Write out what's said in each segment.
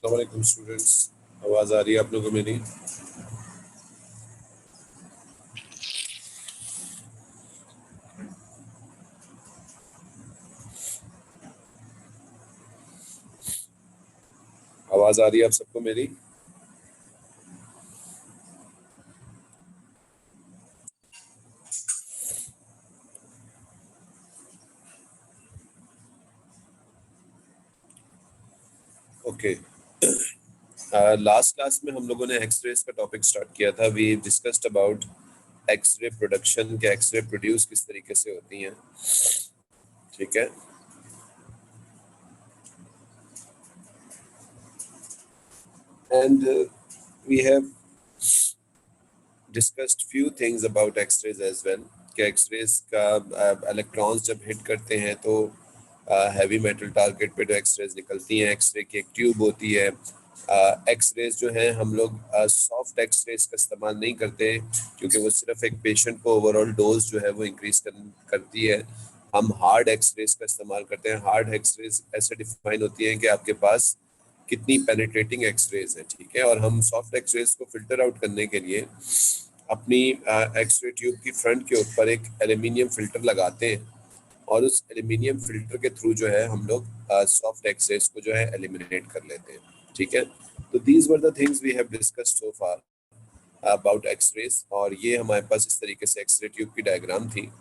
अस्सलाम वालेकुम स्टूडेंट्स, आवाज़ आ रही है आप लोगों को मेरी? आवाज़ आ रही है आप सबको मेरी? ओके। लास्ट क्लास में हम लोगों ने एक्सरेज का टॉपिक स्टार्ट किया था। We discussed about X-ray production के एक्सरे प्रोड्यूस किस तरीके से होती हैं, ठीक है। And we have discussed few things about X-rays as well कि एक्सरेज का इलेक्ट्रॉन्स जब हिट करते हैं तो हैवी मेटल टारगेट पे जो एक्सरेज निकलती हैं। एक्सरे की एक ट्यूब होती है। एक्सरेज जो है हम लोग सॉफ्ट एक्सरेज का इस्तेमाल नहीं करते क्योंकि वो सिर्फ एक पेशेंट को ओवरऑल डोज जो है वो इंक्रीज करती है। हम हार्ड एक्सरेज का इस्तेमाल करते हैं। हार्ड एक्सरेज ऐसे डिफाइन होती है कि आपके पास कितनी पेनिट्रेटिंग एक्सरेज है, ठीक है। और हम सॉफ्ट एक्सरेज को फिल्टर आउट करने के लिए अपनी एक्सरे ट्यूब की फ्रंट के ऊपर एक एल्यूमिनियम फिल्टर लगाते हैं और उस एल्यूमिनियम फिल्टर के थ्रू जो है हम लोग सॉफ्ट एक्सरेज को जो है एलिमिनेट कर लेते हैं, ठीक है। तो these were the things we have discussed so far about X-rays. और ये हमारे पास इस तरीके से एक्सरे ट्यूब की डायग्राम थी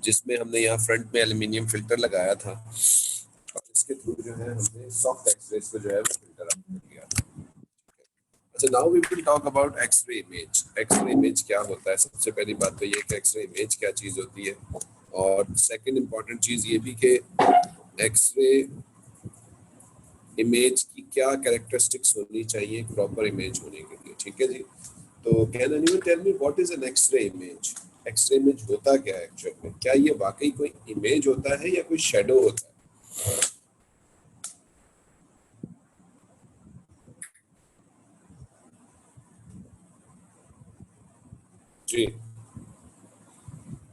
जिसमें हमने यहाँ फ्रंट में एल्यूमिनियम फिल्टर लगाया था और इसके थ्रू जो है हमने सॉफ्ट एक्सरेज को जो है फिल्टर आउट कर लिया। अच्छा, now we will talk about X-ray image. X-ray image क्या होता है? सबसे पहली बात तो ये कि एक्सरे इमेज क्या चीज़ होती है, और सेकंड इम्पॉर्टेंट चीज़ ये भी कि एक्सरे इमेज की क्या कैरेक्टरिस्टिक्स होनी चाहिए प्रॉपर इमेज होने के लिए, ठीक है जी। तो can anyone tell me what is an x ray image? X-ray image होता क्या है एक्चुअल में? क्या ये वाकई कोई इमेज होता है या कोई शेडो होता है? जी,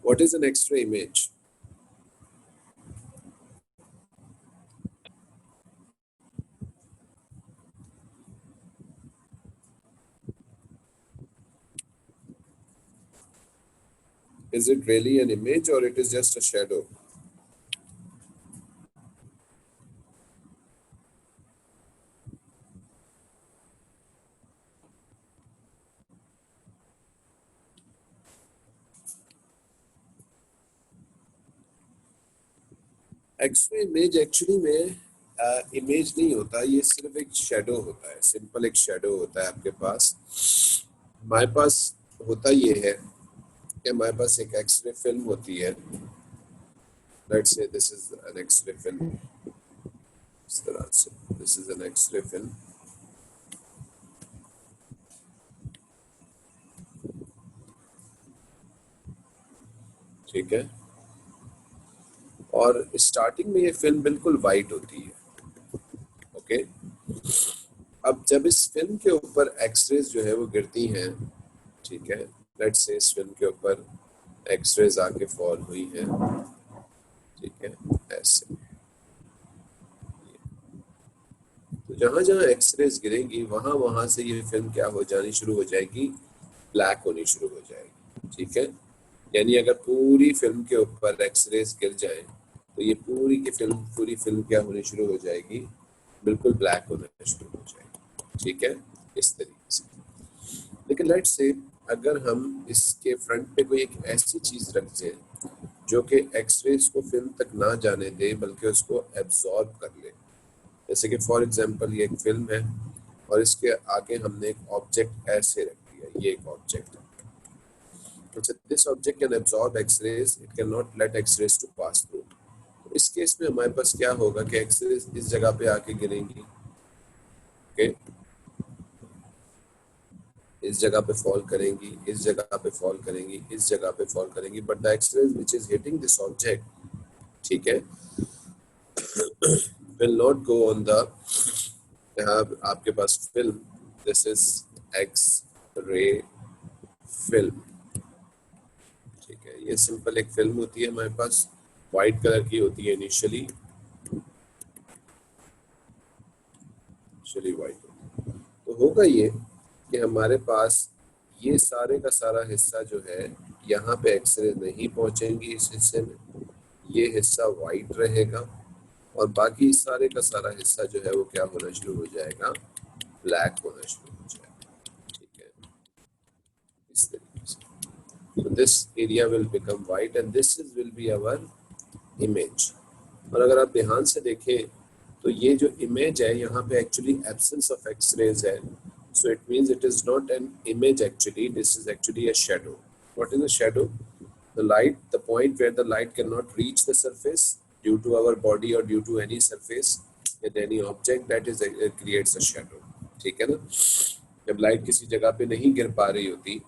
what is an x ray image? Is it really an image or it is just a shadow? X-ray image actually में इमेज नहीं होता, ये सिर्फ एक शेडो होता है। सिंपल एक शेडो होता है आपके पास। हमारे पास होता ये है कि हमारे पास एक एक्सरे फिल्म होती है। Let's say this is an x-ray film. इस तरह से this is an x-ray film, ठीक है। और स्टार्टिंग में ये फिल्म बिल्कुल वाइट होती है, ओके। अब जब इस फिल्म के ऊपर एक्सरेज जो है वो गिरती हैं, ठीक है। लेट्स से इस फिल्म के ऊपर एक्सरेज आके फॉल हुई है, ठीक है, ऐसे। तो जहां जहां एक्सरेज गिरेंगी वहां वहां से ये फिल्म क्या हो जानी शुरू हो जाएगी? ब्लैक होनी शुरू हो जाएगी, ठीक है। यानी अगर पूरी फिल्म के ऊपर एक्सरेज गिर जाए तो ये पूरी फिल्म क्या होनी शुरू हो जाएगी? बिल्कुल ब्लैक होना शुरू हो जाएगी, ठीक है, इस तरीके से। लेकिन लेट्स से अगर हम इसके फ्रंट पे कोई एक ऐसी चीज रख दें जो कि एक्सरेज को फिल्म तक ना जाने दे बल्कि उसको एब्जॉर्ब कर ले। जैसे कि फॉर एग्जांपल ये एक फिल्म है और इसके आगे हमने एक ऑब्जेक्ट ऐसे रख दिया, ये एक ऑब्जेक्ट है। अच्छा, this object can absorb x-rays, it can not let x-rays to pass through. तो इस केस में हमारे पास क्या होगा कि एक्सरेज इस जगह पे आके गिरेंगी, ओके, इस जगह पे फॉल करेंगी, इस जगह पे फॉल करेंगी, इस जगह पे फॉल करेंगी, but the X rays which is hitting this object, ठीक है, will not go on the, यहाँ आपके पास film, this is X ray film, ठीक है। ये सिंपल एक फिल्म होती है हमारे पास, वाइट कलर की होती है इनिशियली। पार्शियली वाइट होती है। तो होगा ये कि हमारे पास ये सारे का सारा हिस्सा जो है यहाँ पे एक्सरे नहीं पहुंचेंगी इस हिस्से में, ये हिस्सा वाइट रहेगा और बाकी सारे का सारा हिस्सा जो है वो क्या होना शुरू हो जाएगा, ब्लैक होना शुरू हो जाएगा। ठीक है, इस तरीके से। तो this area will become white and this is will be our image. और अगर आप ध्यान से देखें तो ये जो इमेज है यहाँ पे एक्चुअली एब्सेंस ऑफ एक्सरेज है, so it means it is not an image actually, this is actually a shadow. What is a shadow? The light, the point where the light cannot reach the surface due to our body or due to any surface and any object, that is creates a shadow. ठीक है ना, जब light किसी जगह पे नहीं गिर पा रही होती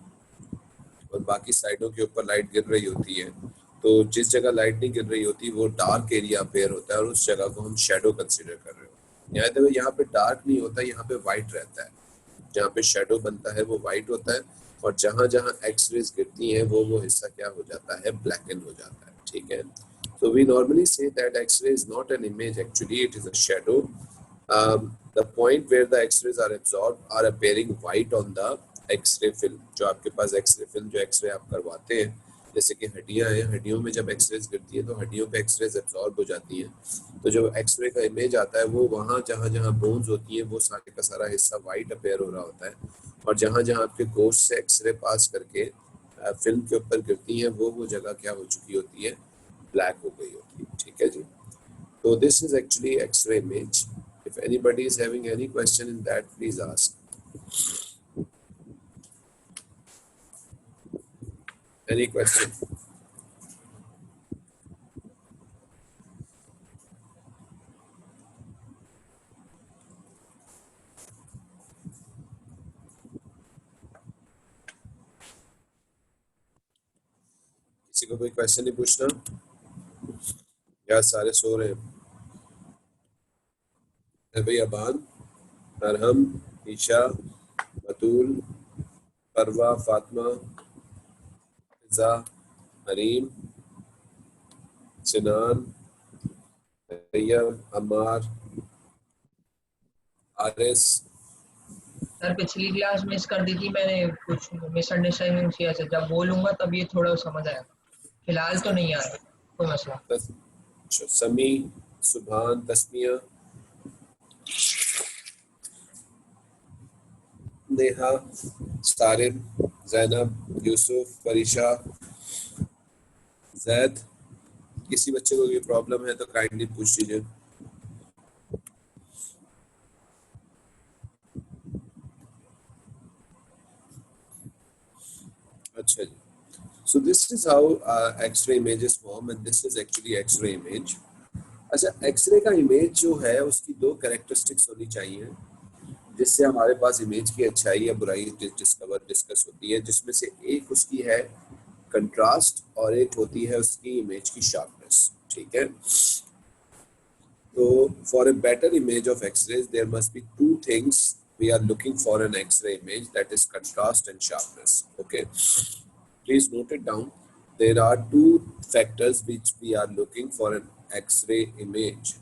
और बाकी साइडों के ऊपर लाइट गिर रही होती है, तो जिस जगह लाइट नहीं गिर रही होती वो डार्क एरिया अपेयर होता है और उस जगह को हम शेडो कंसीडर कर रहे हो। यहाँ पे डार्क नहीं होता, यहाँ पे वाइट रहता है, जहाँ पे शेडो बनता है वो वाइट होता है और जहाँ जहाँ एक्सरेज गिरती हैं वो हिस्सा क्या हो जाता है, ब्लैकन हो जाता है। ठीक है, so we normally say that X-ray is not an image, actually it is a shadow. The point where the X-rays are absorbed are appearing white on the X-ray film. जो आपके पास X-ray film, जो X-ray आप करवाते हैं, जैसे कि हड्डियां हैं, हड्डियों में जब एक्सरेज गिरती है तो हड्डियों पे एक्सरेज एब्जॉर्ब हो जाती हैं, तो जो एक्सरे का इमेज आता है वो वहाँ जहाँ जहाँ बोन्स होती है वो सारे का सारा हिस्सा वाइट अपेयर हो रहा होता है और जहाँ जहाँ आपके गोश्त से एक्सरे पास करके फिल्म के ऊपर गिरती हैं वो जगह क्या हो चुकी होती है, ब्लैक हो गई होती है। ठीक है जी, तो this is actually x-ray image. If anybody is having any question in that please ask. Any question? किसी को कोई क्वेश्चन नहीं पूछना या सारे सो रहे हैं? भाई अबान, अरहम, ईशा, बतूल, परवा, फातिमा, फिजा, हरीम, सिनान, तैयब, अम्मार, आरिस। सर पिछली क्लास मिस कर दी थी मैंने, कुछ मिसअंडरस्टैंडिंग किया था, जब बोलूंगा तब ये थोड़ा समझ आएगा, फिलहाल तो नहीं आ रहा कोई मसला। समी, सुभान, तस्मिया, नेहा, सारिम, जैनब, यूसुफ, फरीशा, जैद। किसी बच्चे को कोई प्रॉब्लम है तो काइंडली पूछ लीजिए। अच्छा जी, so this is how X-ray images form and this is actually X-ray image. अच्छा, एक्सरे का इमेज जो है उसकी दो कैरेक्टरिस्टिक्स होनी चाहिए जिससे हमारे पास इमेज की अच्छाई या बुराई डिस्कस होती है, जिसमें से एक उसकी है कंट्रास्ट और एक होती है उसकी इमेज की शार्पनेस। ठीक है, तो for a better image of x-rays there must be two things we are looking for an X-ray image, that is contrast and sharpness. Okay, please note it down. There are two factors which we are looking for an X-ray image.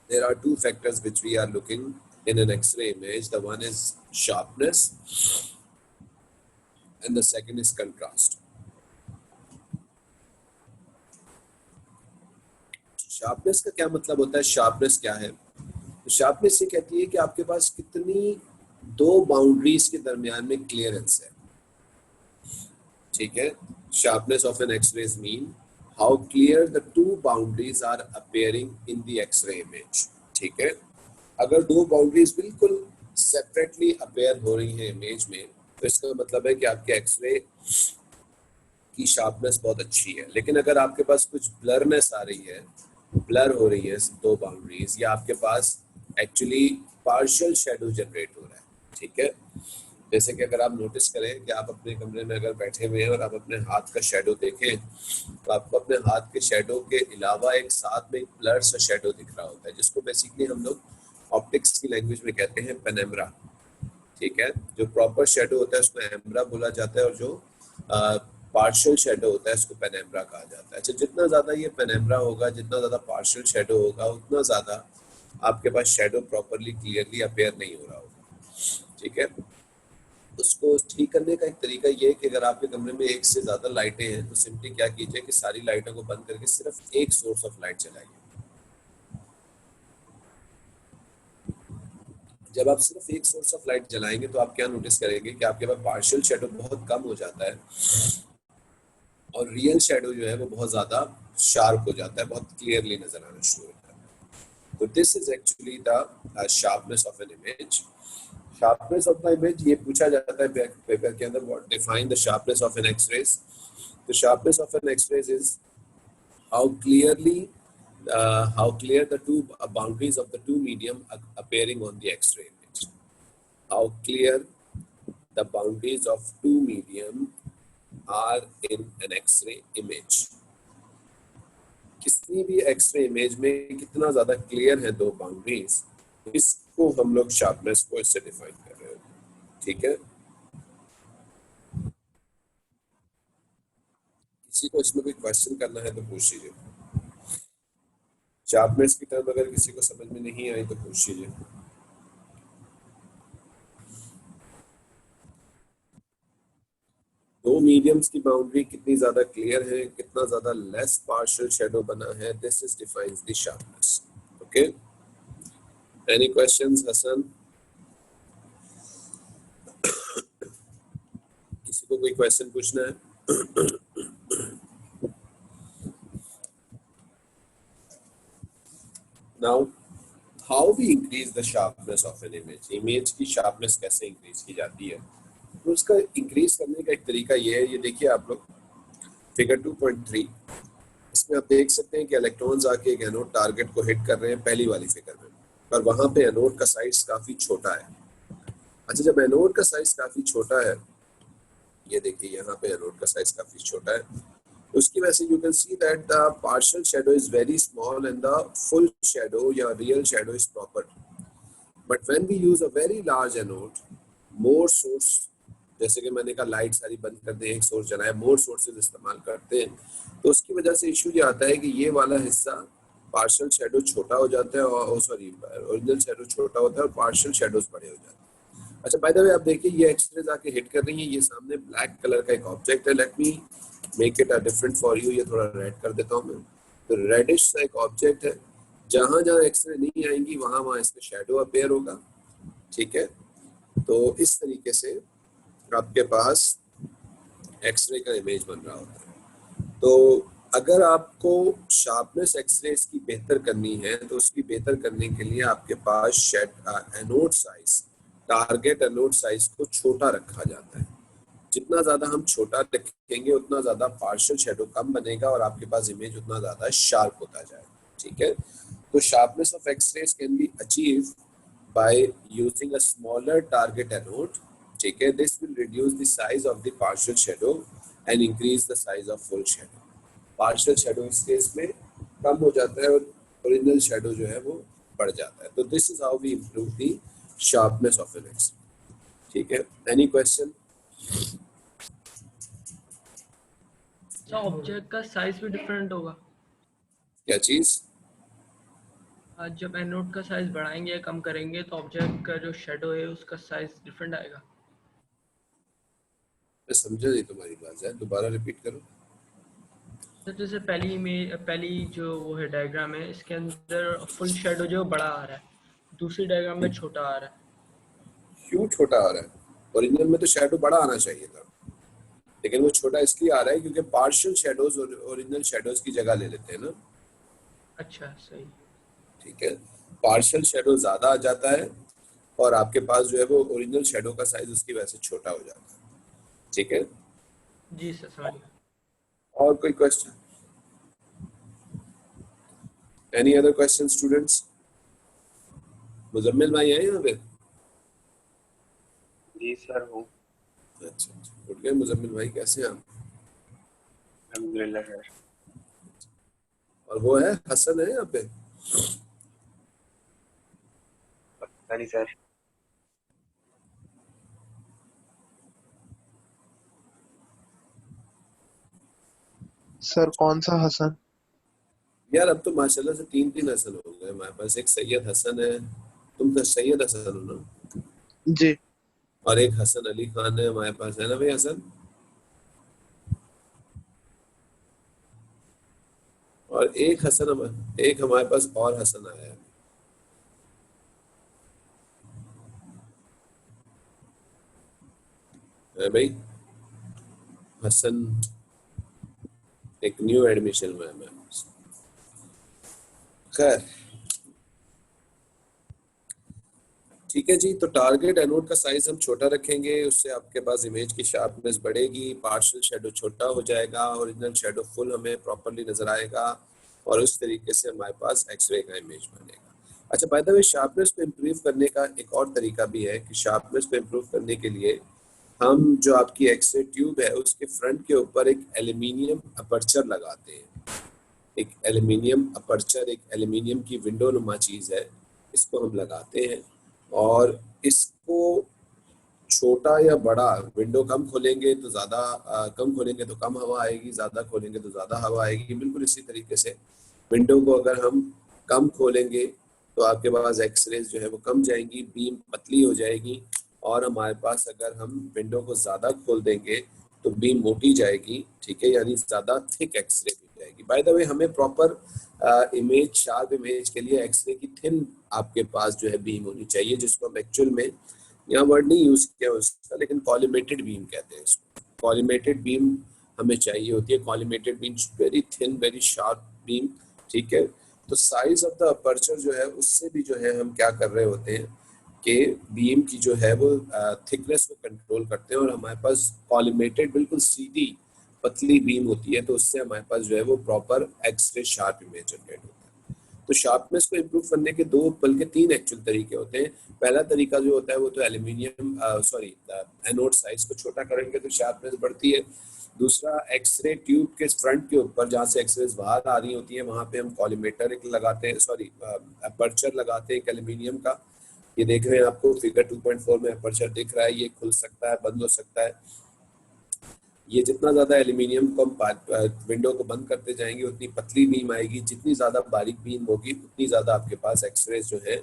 There are two factors which we are looking in an X-ray image. The one is sharpness and the second is contrast. Sharpness का क्या मतलब होता है? Sharpness क्या है? तो sharpness ये कहती है कि आपके पास कितनी दो बाउंड्रीज के दरमियान में क्लियरेंस है। ठीक है, sharpness of an x-rays mean how clear the two boundaries are appearing in the x-ray image. ठीक है, अगर दो बाउंड्रीज बिल्कुल सेपरेटली अपीयर हो रही हैं इमेज में तो इसका मतलब है कि आपके एक्सरे की शार्पनेस बहुत अच्छी है। लेकिन अगर आपके पास कुछ ब्लरनेस आ रही है, ब्लर हो रही है दो बाउंड्रीज, या आपके पास एक्चुअली पार्शियल शेडो जनरेट हो रहा है। ठीक है, जैसे कि अगर आप नोटिस करें कि आप अपने कमरे में अगर बैठे हुए हैं और आप अपने हाथ का शेडो देखें तो आपको अपने हाथ के शेडो के अलावा एक साथ में एक ब्लर सा शेडो दिख रहा होता है, जिसको बेसिकली हम लोग ऑप्टिक्स की लैंग्वेज में कहते हैं पेनेम्ब्रा। ठीक है, जो प्रॉपर शेडो होता है उसको एम्ब्रा बोला जाता है और जो पार्शियल शेडो होता है, इसको पेनेम्ब्रा कहा जाता है। अच्छा, जितना ज्यादा ये पेनेम्ब्रा होगा, जितना ज्यादा पार्शियल शेडो होगा, उतना ज्यादा आपके पास शेडो प्रॉपरली क्लियरली अपेयर नहीं हो रहा होगा। ठीक है, उसको ठीक करने का एक तरीका ये है कि अगर आपके कमरे में एक से ज्यादा लाइटें हैं तो सिंपली क्या कीजिए कि सारी लाइटों को बंद करके सिर्फ एक सोर्स ऑफ लाइट जलाइए। जब आप सिर्फ एक सोर्स ऑफ लाइट जलाएंगे तो आप क्या नोटिस करेंगे कि आपके पास पार्शियल शेडो बहुत कम हो जाता है और रियल शेडो जो है वो बहुत ज्यादा शार्प हो जाता है, बहुत क्लियरली नजर आना शुरू हो जाता है। तो this is actually the sharpness of an image. Sharpness of the image ये पूछा जाता है पेपर के अंदर, what define the sharpness of an x-rays. The sharpness of an X-rays is how clearly, how clear the two boundaries of the two medium appearing on the X-ray image. How clear the boundaries of two medium are in an X-ray image. किसी भी X-ray image में कितना ज्यादा clear है दो boundaries, इसको हम लोग शार्पनेस को इससे डिफाइन कर रहे हैं। ठीक है, किसी को इसमें कोई क्वेश्चन करना है तो पूछ लीजिए। शार्पनेस की टर्म अगर किसी को समझ में नहीं आई तो पूछ लीजिए। दो मीडियम्स की बाउंड्री कितनी ज्यादा क्लियर है, कितना ज्यादा लेस पार्शियल शेडो बना है, this is defines the sharpness. Okay, any questions Hasan? किसी को कोई क्वेश्चन पूछना है? Now how we increase the sharpness of an image. Image की शार्पनेस कैसे इंक्रीज की जाती है, तो उसका इंक्रीज करने का एक तरीका ये है। ये देखिए आप लोग फिगर 2.3, इसमें आप देख सकते हैं कि इलेक्ट्रॉन्स आके एक एनोड टारगेट को हिट कर रहे हैं पहली वाली फिगर में, और वहां पे एनोड का साइज काफी छोटा है। अच्छा, जब एनोड का साइज काफी छोटा है, ये देखिए यहाँ पे एनोड का साइज काफी छोटा है, उसकी वजह से you can see that the partial shadow is very small and the full shadow या real shadow is proper. But when we use a very large anode, more source, जैसे कि मैंने कहा लाइट सारी बंद कर दें, एक सोर्स जलाए, मोर सोर्सेज इस्तेमाल करते हैं, तो उसकी वजह से इशू ये आता है कि ये वाला हिस्सा पार्शियल शेडो छोटा हो जाता है, और सॉरी ओरिजिनल शेडो छोटा होता है और पार्शियल शेडोज बड़े हो जाते हैं। अच्छा, बाय द वे आप देखिए ये एक्सरेज आके हिट कर रही है, ये सामने ब्लैक कलर का एक ऑब्जेक्ट है। Let me make it a different for you, ये थोड़ा रेड कर देता हूँ मैं। तो रेडिश सा एक ऑब्जेक्ट है, जहां जहां एक्सरे नहीं आएंगी वहां वहां इसका शेडो अपेयर होगा। ठीक है, तो इस तरीके से आपके पास एक्सरे का इमेज बन रहा होता है। तो अगर आपको शार्पनेस एक्सरेज की बेहतर करनी है तो उसकी बेहतर करने के लिए आपके पास anode size, target anode size को छोटा रखा जाता है। जितना ज्यादा हम छोटा रखेंगे उतना ज्यादा पार्शियल शेडो कम बनेगा और आपके पास इमेज उतना ज्यादा शार्प होता जाएगा। ठीक है, तो sharpness of x-rays can be achieve by using a smaller target anode. ठीक है, this will reduce the size of the partial shadow and increase the size of full shadow. Partial shadow इस case में कम हो जाता है और original shadow जो है वो बढ़ जाता है। तो this is how we improve the sharpness of an X. ठीक है, any question? ऑब्जेक्ट का साइज भी डिफरेंट होगा क्या चीज? जब एनोड का साइज बढ़ाएंगे या कम करेंगे तो ऑब्जेक्ट का जो शेडो है उसका साइज डिफरेंट आएगा। मैं समझा नहीं तुम्हारी बात है, दोबारा रिपीट करो। तो जैसे पहली जो वो है डायग्राम है, इसके अंदर फुल शेडो जो बड़ा आ रहा है, दूसरी डायग्राम में छोटा आ रहा है। क्यों छोटा आ रहा है? ओरिजिनल में तो शेडो बड़ा आना चाहिए था, लेकिन वो छोटा इसलिए आ रहा है क्योंकि पार्शियल शेडोज ओरिजिनल शेडोज की जगह ले लेते हैं ना। अच्छा, सही। ठीक है, पार्शियल शेडो ज्यादा आ जाता है और आपके पास जो है वो ओरिजिनल शेडो का साइज उसकी वजह से छोटा हो जाता है। ठीक है, जी सर, समझ गया। और कोई question? Any other question students? Muzammil भाई आए यहाँ पे? जी सर हूँ। अच्छा अच्छा, उठ गए मुजम्मिल भाई, कैसे हैं आप? अल्हम्दुलिल्लाह सर। और वो है हसन है यहाँ पे? पता नहीं सर। सर कौन सा हसन? यार अब तो माशाल्लाह से 3 हसन हो गए हमारे पास। एक सैयद हसन है, तुम तो सैयद हसन हो ना, जी। और एक हसन अली खान है हमारे पास, है ना भाई हसन? और एक हमारे पास और हसन आया है भाई, हसन एक न्यू एडमिशन हुआ है हमारे पास। खैर ठीक है जी, तो टारगेट एनोड का साइज हम छोटा रखेंगे, उससे आपके पास इमेज की शार्पनेस बढ़ेगी, पार्शियल शेडो छोटा हो जाएगा, ओरिजिनल शेडो फुल हमें प्रॉपर्ली नजर आएगा, और उस तरीके से हमारे पास एक्सरे का इमेज बनेगा। अच्छा, बाय द वे शार्पनेस को इम्प्रूव करने का एक और तरीका भी है कि शार्पनेस को इम्प्रूव करने के लिए हम जो आपकी एक्सरे ट्यूब है उसके फ्रंट के ऊपर एक एल्यूमिनियम अपर्चर लगाते हैं। एक एल्यूमिनियम अपर्चर, एक एल्यूमिनियम की विंडो नुमा चीज है, इसको हम लगाते हैं, और इसको छोटा या बड़ा, विंडो कम खोलेंगे तो ज्यादा, कम खोलेंगे तो कम हवा आएगी, ज्यादा खोलेंगे तो ज्यादा हवा आएगी। बिल्कुल इसी तरीके से विंडो को अगर हम कम खोलेंगे तो आपके पास एक्सरेज जो है वो कम जाएंगी, बीम पतली हो जाएगी, और हमारे पास अगर हम विंडो को ज्यादा खोल देंगे तो बीम मोटी जाएगी, ठीक है, यानी ज्यादा थिक एक्सरे हो जाएगी। बाय द वे हमें प्रॉपर इमेज, शार्प इमेज के लिए एक्सरे की थिन आपके पास जो है बीम होनी चाहिए, जिसको हम एक्चुअल में, यहाँ वर्ड नहीं यूज किया उसका, लेकिन कॉलिमेटेड बीम कहते हैं इसको। कॉलिमेटेड बीम हमें चाहिए होती है, collimated beam very thin very sharp beam, ठीक है। तो साइज ऑफ द अपर्चर जो है उससे भी जो है हम क्या कर रहे होते हैं कि बीम की जो है वो थिकनेस को कंट्रोल करते हैं, और हमारे पास कॉलिमेटेड बिल्कुल सीधी पतली बीम होती है, तो उससे हमारे पास जो है वो proper x-ray sharp image generate होता है। तो शार्पनेस को इम्प्रूव करने के 2 बल्कि 3 एक्चुअल तरीके होते हैं। पहला तरीका जो होता है वो तो एल्यूमिनियम एनोड साइज को छोटा करेंगे तो शार्पनेस बढ़ती है। दूसरा, एक्सरे ट्यूब के फ्रंट के ऊपर जहाँ से एक्सरेज बाहर आ रही होती है वहाँ पे हम कॉलिमेटर एक लगाते हैं, अपर्चर लगाते हैं एक एल्यूमिनियम का। ये देख रहे हैं आपको फिगर 2.4 में अपर्चर दिख रहा है, ये खुल सकता है, बंद हो सकता है। ये जितना ज्यादा एल्यूमिनियम को हम विंडो को बंद करते जाएंगे उतनी पतली बीम आएगी, जितनी ज्यादा बारीक बीम होगी उतनी ज्यादा आपके पास एक्सरेज जो है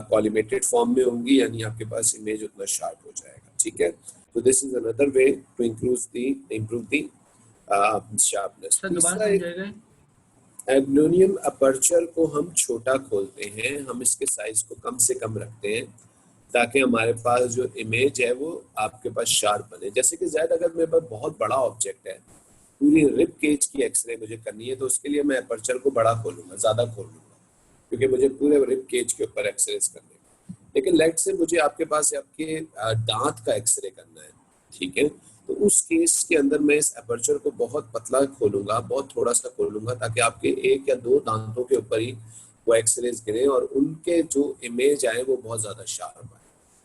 कॉलिमेटेड फॉर्म में होंगी, यानी आपके पास इमेज उतना शार्प हो जाएगा, ठीक है। तो this is another way to improve the sharpness. Sir दोबारा दूसरा, समझाएगा? एल्यूमिनियम अपर्चर को हम छोटा खोलते हैं, हम इसके साइज को कम से कम रखते हैं ताकि हमारे पास जो इमेज है वो आपके पास शार्प बने। जैसे कि ज़ाहिर अगर मेरे पास बहुत बड़ा ऑब्जेक्ट है, पूरी रिब केज की एक्सरे मुझे करनी है, तो उसके लिए मैं अपर्चर को बड़ा खोलूंगा, ज़्यादा खोल लूंगा, क्योंकि मुझे पूरे रिब केज के ऊपर एक्सरेज करने हैं। लेकिन लेट से मुझे आपके पास आपके दांत का एक्सरे करना है, ठीक है, तो उस केस के अंदर मैं इस अपर्चर को बहुत पतला खोलूंगा, बहुत थोड़ा सा खोलूंगा, ताकि आपके 1 या 2 दांतों के ऊपर ही वो एक्सरेज गिरे और उनके जो इमेज आए वो बहुत ज्यादा शार्प आए।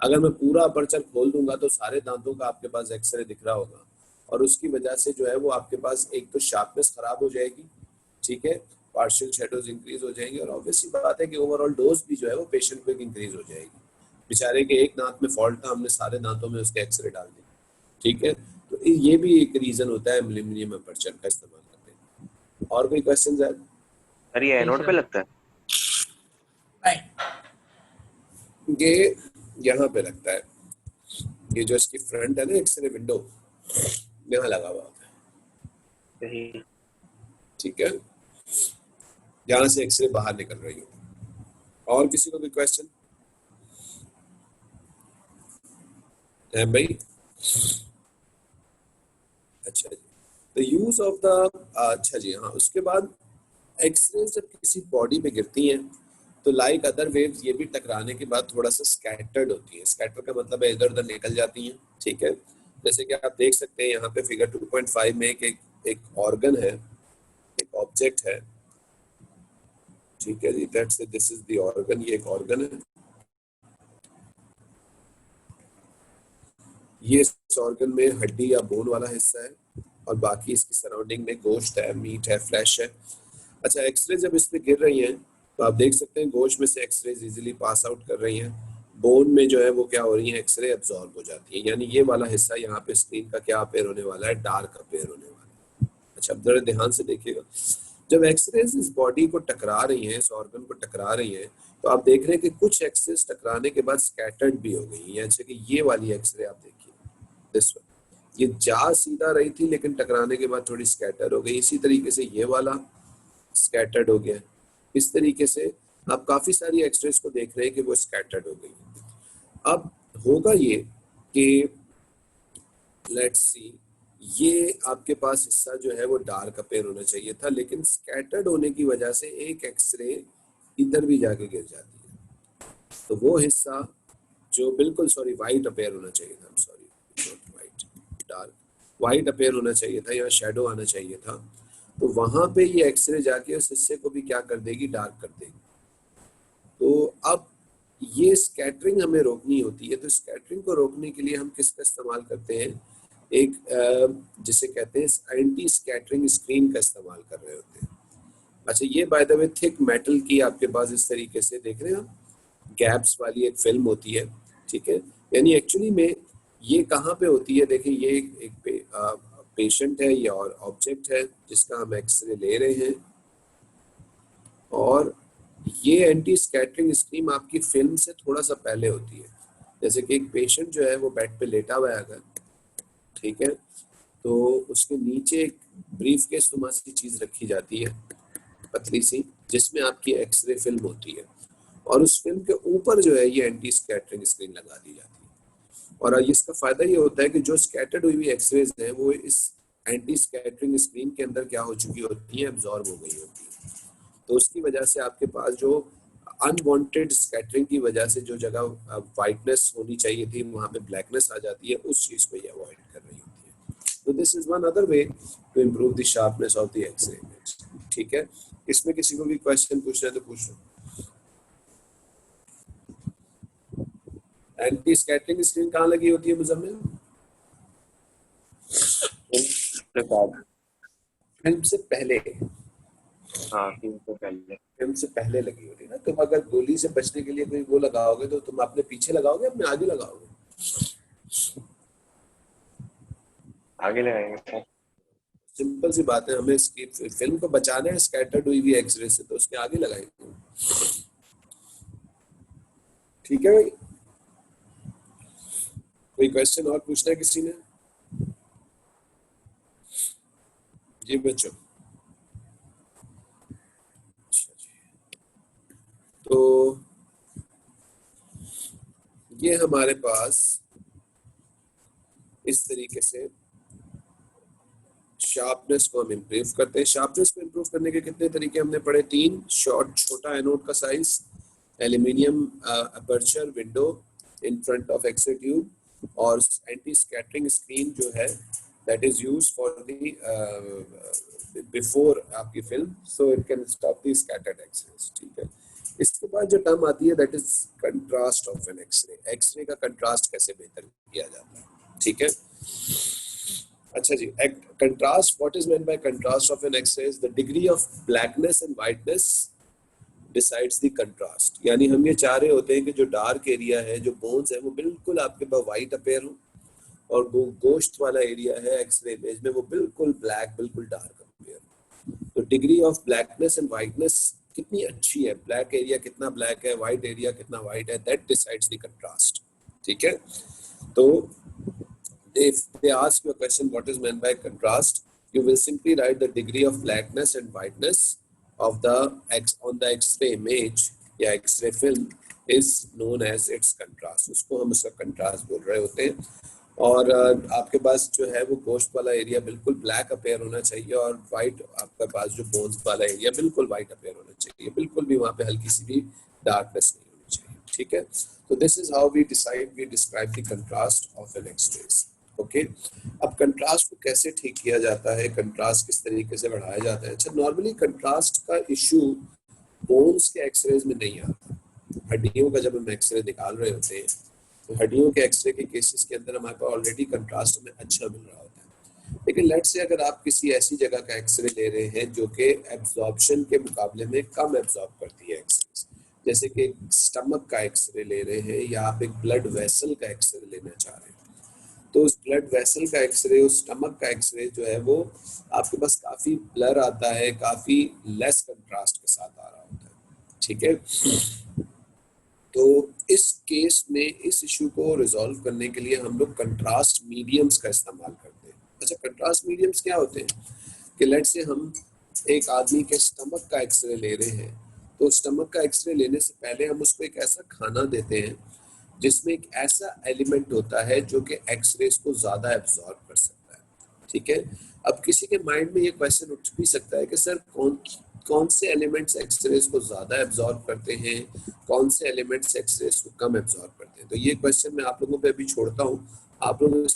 अगर मैं पूरा अपर्चर खोल दूंगा तो सारे दांतों का आपके पास एक्सरे दिख रहा होगा, और उसकी वजह से जो है वो आपके पास एक तो शार्पनेस खराब हो जाएगी, ठीक है, पार्शियल शेडोज इंक्रीज हो जाएंगे, और ऑब्वियसली बात है कि ओवरऑल डोज भी जो है वो पेशेंट पे इंक्रीज हो जाएगी। बेचारे के एक दांत में फॉल्ट था, हमने सारे दांतों में उसके एक्सरे डाल दिए, ठीक है। तो ये भी एक रीजन होता है एल्यूमिनियम अपर्चर का इस्तेमाल करने का। और कोई क्वेश्चन है? सर ये एनोड पे लगता है? ये यहाँ पे लगता है, ये जो इसकी फ्रंट है ना एक्सरे विंडो, यहाँ लगा हुआ होता है, सही। ठीक है, यहाँ से एक्सरे बाहर निकल रही हो। और किसी को कोई क्वेश्चन है भाई? अच्छा जी, तो यूज ऑफ द, अच्छा जी हाँ, उसके बाद एक्सरे जब किसी बॉडी में गिरती हैं तो लाइक अदर वेव्स ये भी टकराने के बाद थोड़ा सा स्कैटर्ड होती है। स्कैटर का मतलब है इधर उधर निकल जाती हैं, ठीक है। जैसे कि आप देख सकते हैं यहाँ पे फिगर 2.5 में एक ऑर्गन है, एक ऑब्जेक्ट है, ठीक है जी, that's it, this is the organ, ये एक ऑर्गन है, ये इस ऑर्गन में हड्डी या बोन वाला हिस्सा है, और बाकी इसकी सराउंडिंग में गोश्त है, मीट है, फ्लैश है। अच्छा, एक्सरे जब इस पे गिर रही हैं तो आप देख सकते हैं गोश्त में से एक्सरेज इजीली पास आउट कर रही हैं, बोन में जो है वो क्या हो रही है, एक्सरे एब्जॉर्ब हो जाती है, यानी ये वाला हिस्सा यहाँ पे स्क्रीन का क्या अपेयर होने वाला है, डार्क अपेयर होने वाला है। अच्छा, अब जरा ध्यान से देखिएगा, जब एक्सरेज इस बॉडी को टकरा रही हैं, इस ऑर्गन को टकरा रही हैं, तो आप देख रहे हैं कि कुछ एक्सरेज टकराने के बाद स्कैटर्ड भी हो गई है। जैसे कि ये वाली एक्सरे आप देखिए, दिस वन, ये जा सीधा रही थी लेकिन टकराने के बाद थोड़ी स्कैटर हो गई। इसी तरीके से ये वाला स्कैटर्ड हो गया। इस तरीके से आप काफी सारी एक्सरेज को देख रहे हैं कि वो स्कैटर्ड हो गई। अब होगा ये कि लेट्स सी, ये आपके पास हिस्सा जो है वो डार्क अपेयर होना चाहिए था, लेकिन स्कैटर्ड होने की वजह से एक एक्सरे इधर भी जाके गिर जाती है। तो वो हिस्सा जो बिल्कुल, सॉरी, वाइट अपेयर होना चाहिए था, sorry not white, dark, white appear होना चाहिए था, यहाँ शेडो आना चाहिए था। तो वहां पे ये एक्सरे जाके उस हिस्से को भी क्या कर देगी, डार्क कर देगी। तो अब ये स्कैटरिंग हमें रोकनी होती है। तो स्कैटरिंग को रोकने के लिए हम किसका इस्तेमाल करते हैं, एक जिसे कहते हैं एंटी स्कैटरिंग स्क्रीन का इस्तेमाल कर रहे होते हैं। अच्छा, ये by the way thick metal की आपके पास इस तरीके से देख रहे हैं आप, गैप्स वाली एक फिल्म होती है, ठीक है। यानी एक्चुअली में ये कहाँ पे होती है, देखिए ये एक पेशेंट है या और ऑब्जेक्ट है जिसका हम एक्सरे ले रहे हैं, और ये एंटी स्कैटरिंग स्क्रीन आपकी फिल्म से थोड़ा सा पहले होती है। जैसे कि एक पेशेंट जो है वो बेड पे लेटा हुआ है अगर, ठीक है, तो उसके नीचे एक ब्रीफ केस सी चीज रखी जाती है, पतली सी, जिसमें आपकी एक्सरे फिल्म होती है, और उस फिल्म के ऊपर जो है ये एंटी स्कैटरिंग स्क्रीन लगा दी जाती है। और इसका फायदा ये होता है कि जो स्कैटर्ड हुई एक्सरेज है वो इस एंटी स्कैटरिंग स्क्रीन के अंदर क्या हो चुकी होती है, एब्जॉर्ब हो गई होती है। तो उसकी वजह से आपके पास जो अनवांटेड स्कैटरिंग की वजह से जो जगह वाइटनेस होनी चाहिए थी वहां पे ब्लैकनेस आ जाती है, उस चीज को ये अवॉइड कर रही होती है। तो this is one other way to improve the sharpness of the x-ray image. ठीक है, इसमें किसी को भी क्वेश्चन पूछना है तो पूछ लो। एंटी स्कैटरिंग स्क्रीन कहाँ लगी होती है मुजम्मिल? फिल्म से पहले। हाँ, फिल्म से पहले। फिल्म से पहले लगी होती है ना। तुम अगर गोली से बचने के लिए कोई वो लगाओगे तो तुम अपने पीछे लगाओगे, अपने आगे लगाओगे? आगे लगाएंगे। सिंपल सी बात है, हमें इसकी फिल्म को बचाना है स्कैटर्ड हुई हुई एक्सरे से, तो उसके आगे लगाएंगे। ठीक है भाई, कोई क्वेश्चन और पूछना है किसी ने? जी बच्चों, तो ये हमारे पास इस तरीके से शार्पनेस को हम इम्प्रूव करते हैं। शार्पनेस को इम्प्रूव करने के कितने तरीके हमने पढ़े? 3। छोटा एनोड का size, aluminium aperture window in front of X ray tube, और एंटी स्कैटरिंग स्क्रीन जो है that is used for the before आपकी film, so it can stop the scattered X rays. ठीक है, इसके बाद जो टर्म आती है that is contrast of an X ray. X ray का कंट्रास्ट कैसे बेहतर किया जाता है, ठीक है। अच्छा जी, contrast, what is meant by contrast of an X ray is the degree of blackness and whiteness decides the contrast. यानी हम ये चाह रहे होते हैं कि जो डार्क एरिया है, जो बोन्स है, वो बिल्कुल आपके पास व्हाइट अपेयर हो, और वो गोश्त वाला एरिया है एक्सरे इमेज में वो बिल्कुल ब्लैक, बिल्कुल डार्क अपेयर हो। तो degree of blackness and whiteness कितनी अच्छी है, ब्लैक एरिया कितना ब्लैक है, व्हाइट एरिया कितना व्हाइट है, दैट डिसाइड्स द कंट्रास्ट। ठीक है, तो if they ask you a question what is meant by contrast, you will simply write the degree of blackness and whiteness of the on the x-ray image या x-ray film is known as its contrast। उसको हम उसका contrast बोल रहे होते हैं। और आपके पास जो है वो गोश्त वाला एरिया बिल्कुल ब्लैक अपेयर होना चाहिए, और वाइट आपके पास जो बोन्स वाला एरिया बिल्कुल वाइट अपेयर होना चाहिए, बिल्कुल भी वहाँ पे हल्की सी भी डार्कनेस नहीं होनी चाहिए। ठीक है, तो this is how we describe the contrast of an x-rays. Okay, अब कंट्रास्ट को कैसे ठीक किया जाता है, कंट्रास्ट किस तरीके से बढ़ाया जाता है? अच्छा, नॉर्मली कंट्रास्ट का इशू बोन्स के एक्सरेज में नहीं आता। हड्डियों का जब हम एक्सरे निकाल रहे होते हैं तो हड्डियों के एक्सरे के केसेस के अंदर हमारे पास ऑलरेडी कंट्रास्ट हमें अच्छा मिल रहा होता है। लेकिन लेट्स से अगर आप किसी ऐसी जगह का एक्सरे ले रहे हैं जो कि एब्जॉर्प्शन के मुकाबले में कम एब्जॉर्ब करती है एक्सरे, जैसे कि स्टमक का एक्सरे ले रहे हैं या आप एक ब्लड वेसल का एक्सरे लेना चाह रहे हैं, तो उस ब्लड वेसल का एक्सरे, उस स्टमक का एक्सरे जो है वो आपके पास काफी ब्लर आता है, काफी लेस कंट्रास्ट के साथ आ रहा होता है, ठीक है। तो इस केस में इस इशू को रिजॉल्व करने के लिए हम लोग कंट्रास्ट मीडियम्स का इस्तेमाल करते हैं। अच्छा, कंट्रास्ट मीडियम्स क्या होते हैं कि लेट से हम एक आदमी के स्टमक का एक्सरे ले रहे हैं, तो स्टमक का एक्सरे लेने से पहले हम उसको एक ऐसा खाना देते हैं जिसमें एक ऐसा एलिमेंट होता है जो कि एक्सरेज को ज्यादा एब्जॉर्ब कर सकता है, ठीक है। अब किसी के माइंड में ये क्वेश्चन उठ भी सकता है कि सर कौन से एलिमेंट्स एक्सरेज को ज्यादा एब्जॉर्ब करते हैं, कौन से एलिमेंट्स एक्सरेज को कम एब्जॉर्ब करते हैं। तो ये क्वेश्चन मैं आप लोगों पे अभी छोड़ता हूँ, आप लोग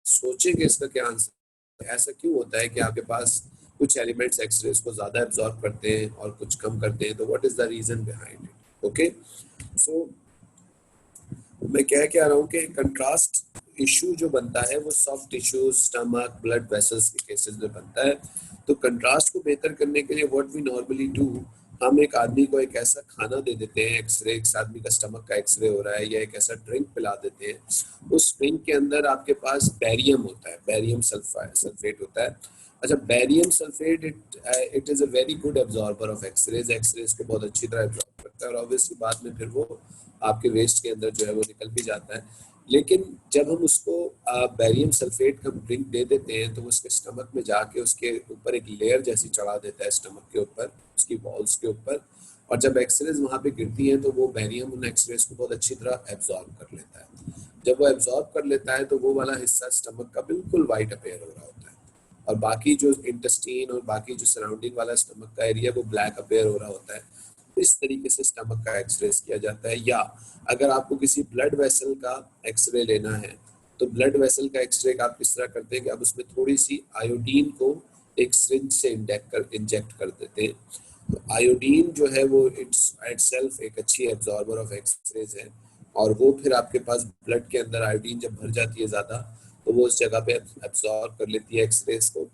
सोचेंगे इसका क्या आंसर। ऐसा क्यों होता है कि आपके पास कुछ एलिमेंट्स एक्सरेज को ज्यादा एब्जॉर्ब करते हैं और कुछ कम करते हैं, तो what is the reason behind it. Okay, so मैं क्या रहा हूँ कि कंट्रास्ट इशू जो बनता है वो soft tissues, stomach, blood vessels के केसेस में बनता है। तो कंट्रास्ट को बेहतर करने के लिए व्हाट वी नॉर्मली डू, हम एक आदमी को एक ऐसा खाना दे देते हैं, एक्सरे, एक आदमी का स्टमक का एक्सरे हो रहा है, या एक ऐसा ड्रिंक पिला देते हैं। उस ड्रिंक के अंदर आपके पास बैरियम होता है, बैरियम सल्फेट होता है। अच्छा, barium sulphate it is a very good absorber of x-rays, x-rays को बहुत अच्छी तरह एब्जॉर्ब करता है और ऑब्वियसली बाद में फिर वो आपके वेस्ट के अंदर जो है वो निकल भी जाता है। लेकिन जब हम उसको बैरियम सल्फेट का ड्रिंक दे देते हैं तो वो उसके स्टमक में जाके उसके ऊपर एक लेयर जैसी चढ़ा देता है, स्टमक के ऊपर, उसकी वॉल्स के ऊपर, और जब एक्सरेज वहाँ पे गिरती हैं तो वो बैरियम उन एक्सरेज को बहुत अच्छी तरह एब्जॉर्ब कर लेता है। जब वो एब्जॉर्ब कर लेता है तो वो वाला हिस्सा स्टमक का बिल्कुल वाइट अपेयर हो रहा होता है, और बाकी जो इंटेस्टीन और बाकी जो सराउंडिंग वाला स्टमक का एरिया वो ब्लैक अपेयर हो रहा होता है। इस तरीके से स्टमक का एक्सरे किया जाता है। या अगर आपको किसी ब्लड वेसल का एक्सरे लेना है तो ब्लड वेसल का एक्सरे आप किस तरह करते हैं कि आप उसमें थोड़ी सी आयोडीन को एक सिरिंज से इंजेक्ट कर देते हैं। तो आयोडीन जो है वो इटसेल्फ एक अच्छी एब्जॉर्बर ऑफ एक्सरेज है, और वो फिर आपके पास ब्लड के अंदर आयोडीन जब भर जाती है ज़्यादा तो वो उस जगह पे एब्जॉर्ब कर लेती है एक्सरेज को,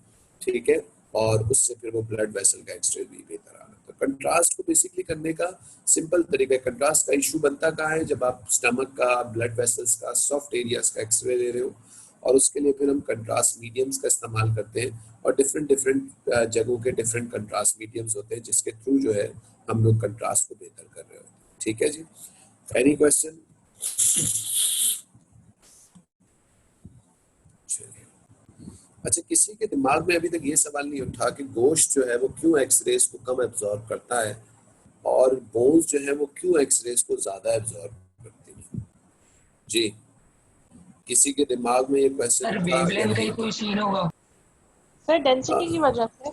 ठीक है, और उससे फिर वो ब्लड वेसल का एक्सरे भी बेहतर आ रहा है। तो कंट्रास्ट को बेसिकली करने का सिंपल तरीका है। कंट्रास्ट का इशू बनता कहाँ है, जब आप स्टमक का, ब्लड वेसल्स का, सॉफ्ट एरियाज का एक्सरे ले रहे हो, और उसके लिए फिर हम कंट्रास्ट मीडियम्स का इस्तेमाल करते हैं, और डिफरेंट जगहों के डिफरेंट कंट्रास्ट मीडियम्स होते हैं जिसके थ्रू जो है हम लोग कंट्रास्ट को बेहतर कर रहे होते हैं। ठीक है जी, एनी क्वेश्चन? अच्छा, किसी के दिमाग में अभी तक ये सवाल नहीं उठा कि गोश्त जो है वो क्यों एक्सरेज को कम एब्जॉर्ब करता है और बोन्स जो है वो क्यों एक्सरेज को ज्यादा एब्जॉर्ब करती है? जी, किसी के दिमाग में ये क्वेश्चन सर था या वेवलेंथ का ही नहीं? कोई सीन होगा। सर डेंसिटी की वजह से।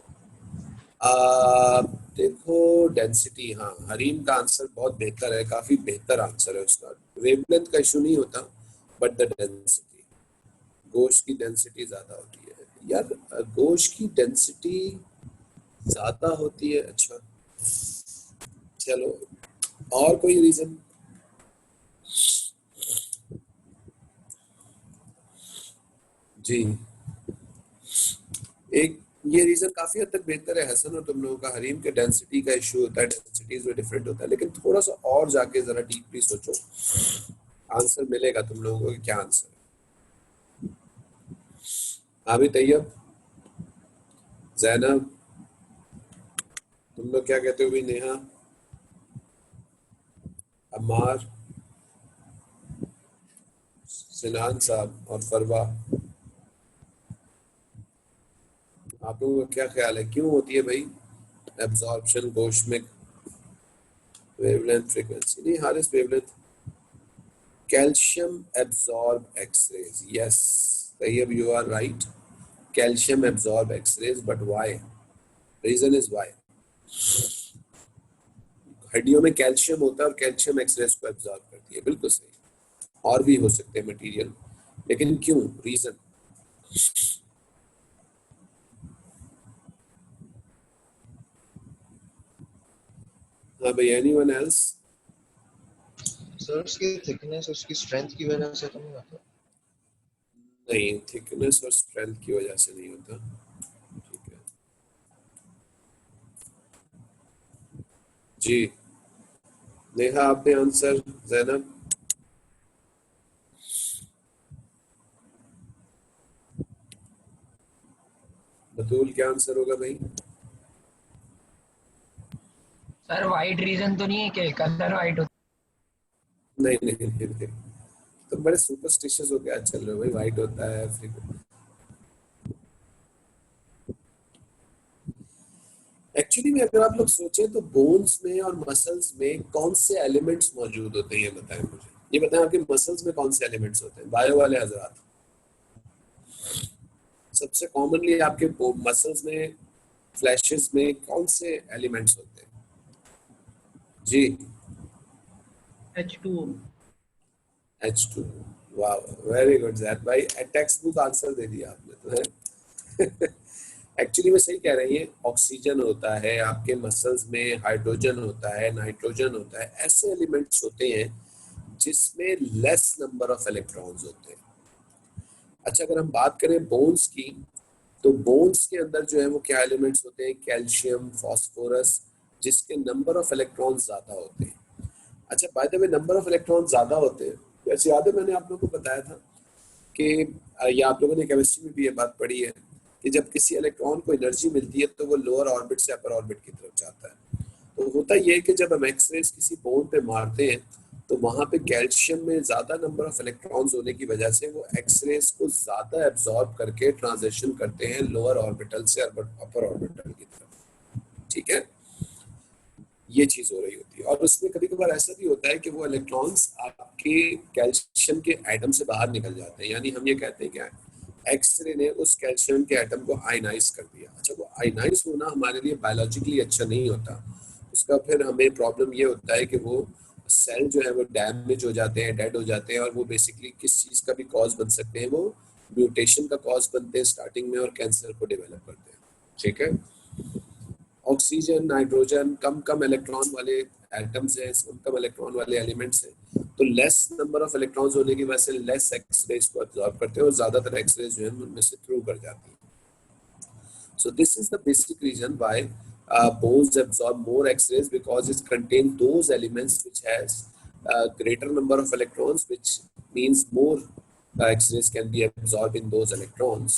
देखो डेंसिटी, हाँ, हरीम का आंसर बहुत बेहतर है, काफी बेहतर आंसर है उसका। वेवलेंथ का इशू नहीं होता, बट द डेंसिटी, गोश्त की डेंसिटी ज्यादा होती है यार, गोश्त की डेंसिटी ज्यादा होती है। अच्छा चलो, और कोई रीजन? जी, एक ये रीजन काफी हद तक बेहतर है हसन, और तुम लोगों का हरीम के डेंसिटी का इशू होता है, डेंसिटीज में डिफरेंट होता है, लेकिन थोड़ा सा और जाके जरा डीपली सोचो, आंसर मिलेगा तुम लोगों को कि क्या आंसर है। हाँ भी तैयब, जैनब, तुम लोग क्या कहते हो भी? नेहा, अम्मार, सिनान साहब और फरवा, आप लोगों का क्या ख्याल है, क्यों होती है भाई एब्जॉर्प्शन गोश्त में? वेवलेंथ, फ्रीक्वेंसी नहीं Haris, wavelength. Calcium absorb x-rays, yes Tayyab, you are right, calcium absorb x-rays, but why? Reason is why? हड्डियों में कैल्शियम होता है और कैल्शियम एक्सरेज को एब्जॉर्ब करती है, बिल्कुल सही। और भी हो सकते हैं मटेरियल, लेकिन क्यों, रीजन? हाँ भाई, एनीवन एल्स? सर उसकी थिकनेस, उसकी स्ट्रेंथ की वजह से तो नहीं होता? नहीं, थिकनेस और स्ट्रेंथ की वजह से नहीं होता। ठीक है जी, नेहा आपने आंसर, जैनब? बतूल क्या आंसर होगा भाई? सर वाइट रीजन तो नहीं है कि कलर वाइट होता नहीं नहीं नहीं, नहीं। तो बड़े सुपरस्टिशियस हो गया चल रहे हो भाई, वाइट होता है फिर। एक्चुअली में अगर आप लोग सोचें तो बोन्स में और मसल्स में कौन से एलिमेंट्स मौजूद होते हैं, ये बताएं मुझे। ये बताएं आपके मसल्स में कौन से एलिमेंट्स होते हैं, बायो वाले हजरात। सबसे कॉमनली आपके मसल्स में, फ्लैशेस में कौन से एलिमेंट्स होते हैं जी? H2O। H2। वाह, वेरी गुड जैद भाई, टेक्स्ट बुक आंसर दे दिया आपने तो है। एक्चुअली में सही कह रही है, ऑक्सीजन होता है आपके मसल्स में, हाइड्रोजन होता है, नाइट्रोजन होता है, ऐसे एलिमेंट्स होते हैं जिसमें लेस नंबर ऑफ इलेक्ट्रॉन्स होते हैं। अच्छा, अगर हम बात करें बोन्स की, तो बोन्स के अंदर जो है वो क्या एलिमेंट्स होते हैं? कैल्शियम, फास्फोरस, जिसके नंबर ऑफ इलेक्ट्रॉन्स ज्यादा होते हैं। अच्छा, by the way number of electrons ज्यादा होते हैं, वैसे याद है मैंने आप लोगों को बताया था कि या आप लोगों ने केमिस्ट्री में भी ये बात पढ़ी है कि जब किसी इलेक्ट्रॉन को एनर्जी मिलती है तो वो लोअर ऑर्बिट से अपर ऑर्बिट की तरफ जाता है। तो होता ये है कि जब हम एक्सरेज किसी बोन पे मारते हैं तो वहां पे कैल्शियम में ज्यादा नंबर ऑफ इलेक्ट्रॉन्स होने की वजह से वो एक्सरेज को ज्यादा एब्जॉर्ब करके ट्रांजिशन करते हैं लोअर ऑर्बिटल से अपर ऑर्बिटल की तरफ। ठीक है, ये चीज हो रही होती है। और उसमें कभी कभार ऐसा भी होता है कि वो इलेक्ट्रॉन्स आपके कैल्शियम के एटम से बाहर निकल जाते हैं, यानी हम ये कहते हैं क्या, एक्सरे ने उस कैल्शियम के एटम को आयनाइज कर दिया। अच्छा, वो आयनाइज होना हमारे लिए बायोलॉजिकली अच्छा नहीं होता, उसका फिर हमें प्रॉब्लम ये होता है कि वो सेल जो है वो डैमेज हो जाते हैं, डेड हो जाते हैं, और वो बेसिकली किस चीज का भी कॉज बन सकते हैं, वो म्यूटेशन का कॉज बनते हैं स्टार्टिंग में और कैंसर को डेवलप करते हैं। ठीक है, ऑक्सीजन, नाइट्रोजन कम कम इलेक्ट्रॉन वाले एटम्स हैं, कम कम इलेक्ट्रॉन वाले एलिमेंट्स हैं, तो लेस नंबर ऑफ इलेक्ट्रॉन्स होने की वजह से लेस एक्सरेज को अब्सॉर्ब करते हैं और ज्यादातर एक्सरेज जो है उनमें से थ्रू कर जाती है। So this is the basic reason why bones absorb more X-rays, because it contains those elements which has greater number of electrons, which means more X-rays can be absorbed in those electrons.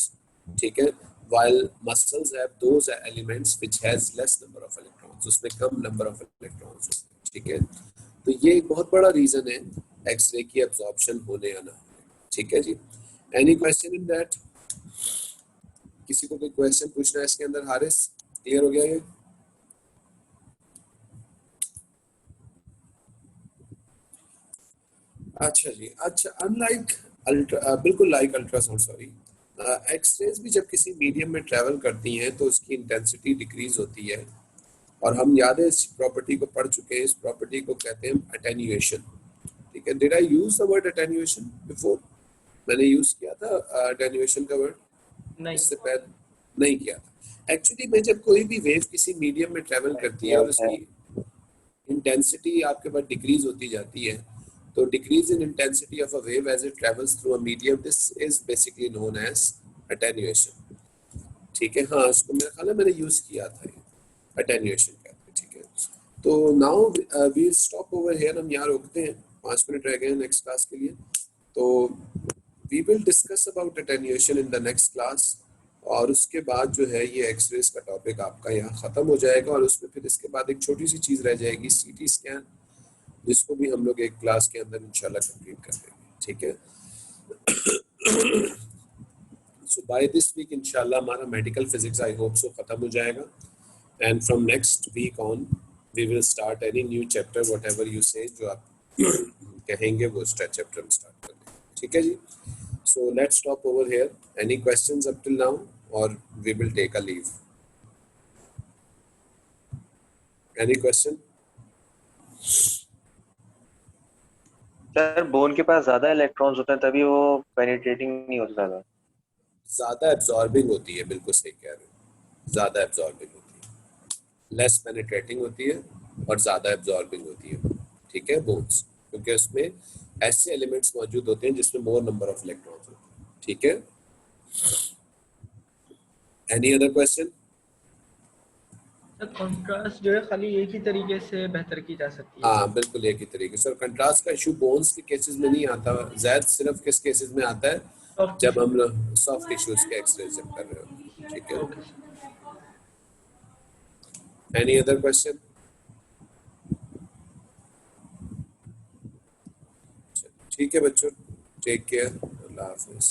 ठीक है, while muscles have those elements which has less number of electrons, उसमें कम number of electrons होते हैं। ठीक है, तो ये एक बहुत बड़ा रीजन है एक्सरे की एब्जॉर्प्शन होने या ना होने। ठीक है जी, एनी क्वेश्चन इन दैट? किसी को कोई क्वेश्चन पूछना है इसके अंदर? हारिस, क्लियर हो गया ये? अच्छा जी, अच्छा, अनलाइक बिल्कुल लाइक अल्ट्रासाउंड, सॉरी, एक्सरेज भी जब किसी मीडियम में ट्रेवल करती हैं तो उसकी इंटेंसिटी डिक्रीज होती है, और हम याद है इस प्रॉपर्टी को पढ़ चुके हैं। इस प्रॉपर्टी को कहते हैं अटेन्यूएशन। ठीक है, did I use the word attenuation before? मैंने यूज किया था अटेन्यूएशन का वर्ड? नहीं। इससे पहले नहीं किया था। एक्चुअली में जब कोई भी वेव किसी मीडियम में ट्रेवल करती है और उसकी इंटेंसिटी आपके पास डिक्रीज होती जाती है, तो decrease in intensity of a wave as it travels through a medium, this is basically known as attenuation. ठीक है, हाँ, इसको मेरा ख्याल है मैंने यूज किया था, अटेन्यूएशन कहते हैं। ठीक है, तो now we stop over here, हम यहाँ रोकते हैं, 5 मिनट रह गए हैं नेक्स्ट क्लास के लिए। तो we will discuss about attenuation in the next class, और उसके बाद जो है ये एक्सरेज का टॉपिक आपका यहाँ खत्म हो जाएगा, और उसमें फिर इसके बाद एक छोटी सी चीज रह जाएगी, सीटी स्कैन, जिसको भी हम लोग एक क्लास के अंदर इंशाल्लाह कंप्लीट कर देंगे। ठीक है, सो बाय दिस वीक इंशाल्लाह हमारा medical physics I hope so खत्म हो जाएगा, and from next week on we will start any new chapter, whatever you say, जो आप कहेंगे वो चैप्टर हम स्टार्ट कर देंगे। ठीक है जी, so let's stop over here. Any questions up till now, or we will take a leave? Any question? Sir bone के पास ज्यादा इलेक्ट्रॉन्स होते हैं तभी वो पेनिट्रेटिंग नहीं होता ज्यादा। ज्यादा एब्जॉर्बिंग होती है, बिल्कुल सही कह रहे हो, ज्यादा एब्जॉर्बिंग होती है, लेस पेनिट्रेटिंग होती है और ज्यादा एब्जॉर्बिंग होती है। ठीक है, बोन्स, क्योंकि उसमें ऐसे एलिमेंट्स मौजूद होते हैं जिसमें मोर नंबर ऑफ इलेक्ट्रॉन्स होते हैं। ठीक है, एनी अदर क्वेश्चन? कंट्रास्ट जो है खाली एक ही तरीके से बेहतर की जा सकती है। हाँ, बिल्कुल एक ही तरीके से। और कंट्रास्ट का इशू बोन्स के केसेस में नहीं आता, ज़्यादा सिर्फ किस केसेस में आता है, Soft जब tissue। हम लोग सॉफ्ट टिश्यूज के एक्सरे जब कर रहे हो। ठीक है, ओके एनी अदर क्वेश्चन? ठीक है बच्चों, टेक केयर, अल्लाह हाफिज।